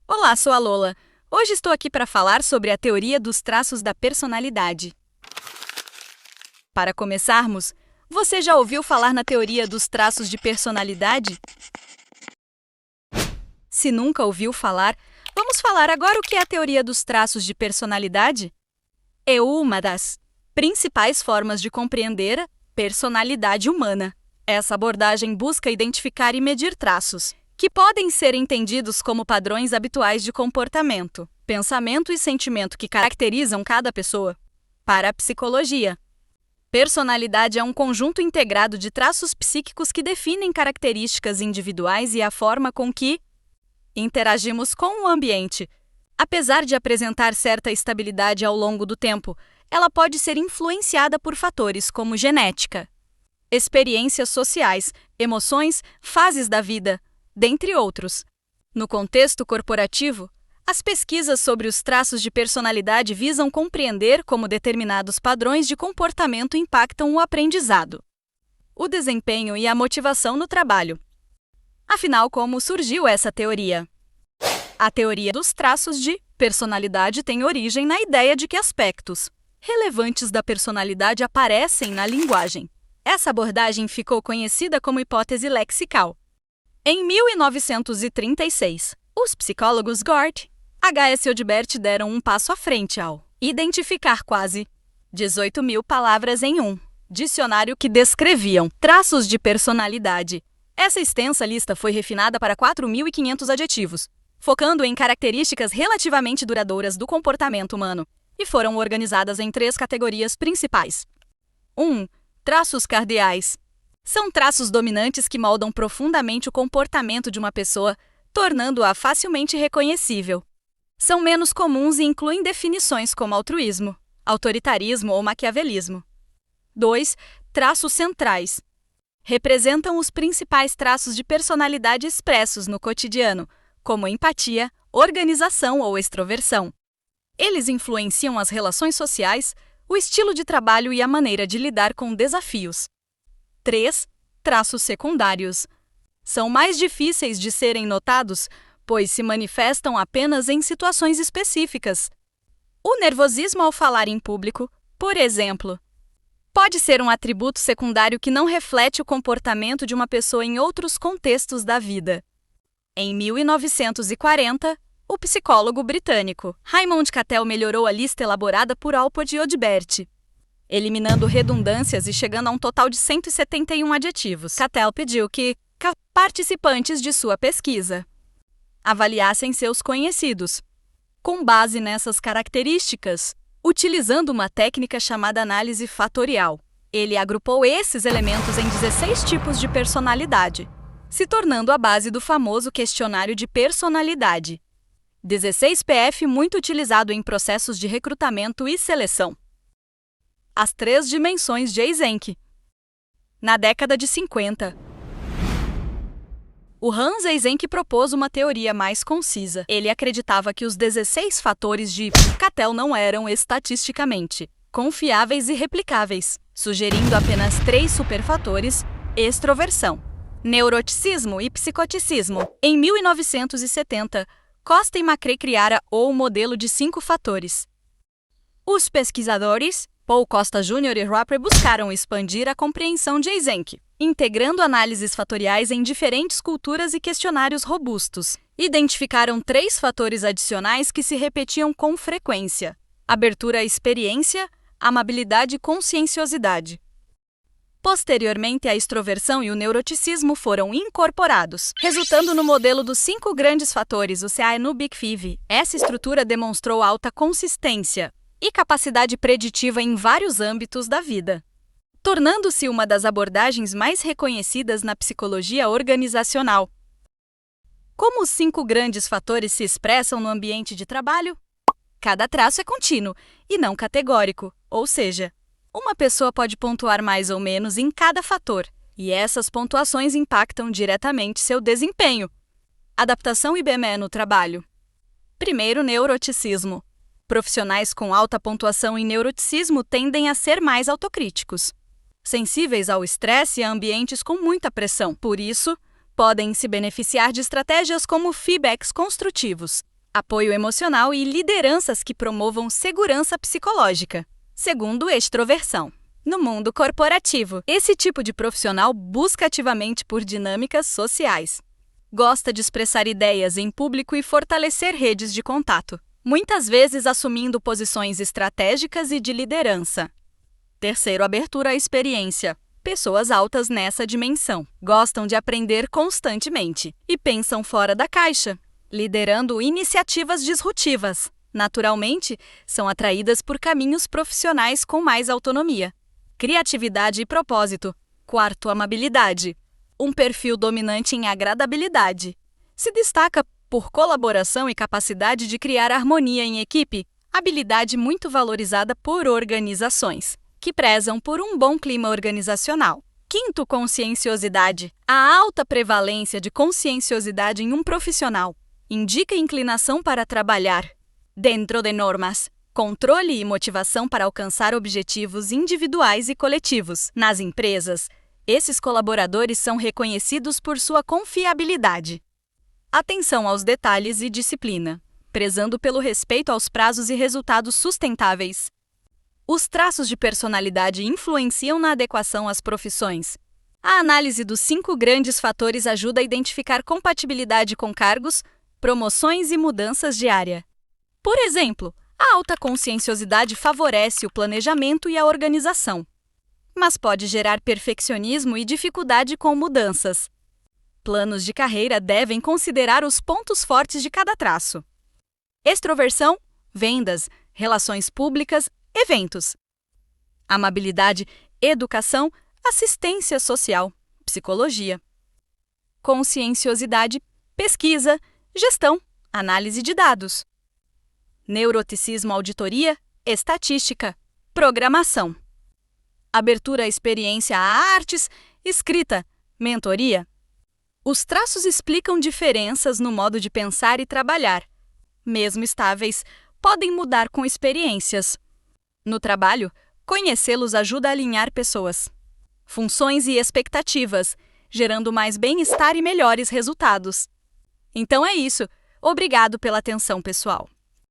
Olá, sou a Lola. Hoje estou aqui para falar sobre a teoria dos traços da personalidade. Para começarmos, você já ouviu falar na teoria dos traços de personalidade? Se nunca ouviu falar, vamos falar agora o que é a teoria dos traços de personalidade? É uma das principais formas de compreender a personalidade humana. Essa abordagem busca identificar e medir traços que podem ser entendidos como padrões habituais de comportamento, pensamento e sentimento que caracterizam cada pessoa. Para a psicologia, personalidade é um conjunto integrado de traços psíquicos que definem características individuais e a forma com que interagimos com o ambiente. Apesar de apresentar certa estabilidade ao longo do tempo, ela pode ser influenciada por fatores como genética, experiências sociais, emoções, fases da vida, dentre outros. No contexto corporativo, as pesquisas sobre os traços de personalidade visam compreender como determinados padrões de comportamento impactam o aprendizado, o desempenho e a motivação no trabalho. Afinal, como surgiu essa teoria? A teoria dos traços de personalidade tem origem na ideia de que aspectos relevantes da personalidade aparecem na linguagem. Essa abordagem ficou conhecida como hipótese lexical. Em 1936, os psicólogos Gort, H.S. Odbert deram um passo à frente ao identificar quase 18.000 palavras em um dicionário que descreviam traços de personalidade. Essa extensa lista foi refinada para 4.500 adjetivos, focando em características relativamente duradouras do comportamento humano, e foram organizadas em 3 categorias principais. 1. Traços cardeais. São traços dominantes que moldam profundamente o comportamento de uma pessoa, tornando-a facilmente reconhecível. São menos comuns e incluem definições como altruísmo, autoritarismo ou maquiavelismo. 2. Traços centrais. Representam os principais traços de personalidade expressos no cotidiano, como empatia, organização ou extroversão. Eles influenciam as relações sociais, o estilo de trabalho e a maneira de lidar com desafios. 3. Traços secundários. São mais difíceis de serem notados, pois se manifestam apenas em situações específicas. O nervosismo ao falar em público, por exemplo, pode ser um atributo secundário que não reflete o comportamento de uma pessoa em outros contextos da vida. Em 1940, o psicólogo britânico Raymond Cattell melhorou a lista elaborada por Alport e Odbert, eliminando redundâncias e chegando a um total de 171 adjetivos. Cattell pediu que participantes de sua pesquisa avaliassem seus conhecidos, com base nessas características, utilizando uma técnica chamada análise fatorial. Ele agrupou esses elementos em 16 tipos de personalidade, se tornando a base do famoso questionário de personalidade. 16 PF muito utilizado em processos de recrutamento e seleção. As 3 dimensões de Eysenck. Na década de 50, o Hans Eysenck propôs uma teoria mais concisa. Ele acreditava que os 16 fatores de Cattell não eram estatisticamente confiáveis e replicáveis, sugerindo apenas 3 superfatores: extroversão, neuroticismo e psicoticismo. Em 1970, Costa e Macrae criaram o modelo de 5 fatores. Os pesquisadores Paul Costa Jr. e Raprey buscaram expandir a compreensão de Eysenck, integrando análises fatoriais em diferentes culturas e questionários robustos. Identificaram 3 fatores adicionais que se repetiam com frequência: abertura à experiência, amabilidade e conscienciosidade. Posteriormente, a extroversão e o neuroticismo foram incorporados, resultando no modelo dos 5 grandes fatores, o CA-NU-BIC-FIV. Essa estrutura demonstrou alta consistência e capacidade preditiva em vários âmbitos da vida, tornando-se uma das abordagens mais reconhecidas na psicologia organizacional. Como os 5 grandes fatores se expressam no ambiente de trabalho? Cada traço é contínuo e não categórico, ou seja, uma pessoa pode pontuar mais ou menos em cada fator, e essas pontuações impactam diretamente seu desempenho. Adaptação e BME no trabalho. Primeiro, neuroticismo. Profissionais com alta pontuação em neuroticismo tendem a ser mais autocríticos, sensíveis ao estresse e a ambientes com muita pressão. Por isso, podem se beneficiar de estratégias como feedbacks construtivos, apoio emocional e lideranças que promovam segurança psicológica. Segundo, extroversão. No mundo corporativo, esse tipo de profissional busca ativamente por dinâmicas sociais. Gosta de expressar ideias em público e fortalecer redes de contato, muitas vezes assumindo posições estratégicas e de liderança. Terceiro, abertura à experiência. Pessoas altas nessa dimensão gostam de aprender constantemente e pensam fora da caixa, liderando iniciativas disruptivas. Naturalmente, são atraídas por caminhos profissionais com mais autonomia. Criatividade e propósito. Quarto, amabilidade. Um perfil dominante em agradabilidade. Se destaca por colaboração e capacidade de criar harmonia em equipe, habilidade muito valorizada por organizações, que prezam por um bom clima organizacional. Quinto, conscienciosidade. A alta prevalência de conscienciosidade em um profissional indica inclinação para trabalhar dentro de normas, controle e motivação para alcançar objetivos individuais e coletivos. Nas empresas, esses colaboradores são reconhecidos por sua confiabilidade. Atenção aos detalhes e disciplina, prezando pelo respeito aos prazos e resultados sustentáveis. Os traços de personalidade influenciam na adequação às profissões. A análise dos 5 grandes fatores ajuda a identificar compatibilidade com cargos, promoções e mudanças de área. Por exemplo, a alta conscienciosidade favorece o planejamento e a organização, mas pode gerar perfeccionismo e dificuldade com mudanças. Planos de carreira devem considerar os pontos fortes de cada traço. Extroversão, vendas, relações públicas, eventos. Amabilidade, educação, assistência social, psicologia. Conscienciosidade, pesquisa, gestão, análise de dados. Neuroticismo, auditoria, estatística, programação. Abertura à experiência a artes, escrita, mentoria. Os traços explicam diferenças no modo de pensar e trabalhar. Mesmo estáveis, podem mudar com experiências. No trabalho, conhecê-los ajuda a alinhar pessoas, funções e expectativas, gerando mais bem-estar e melhores resultados. Então é isso. Obrigado pela atenção, pessoal.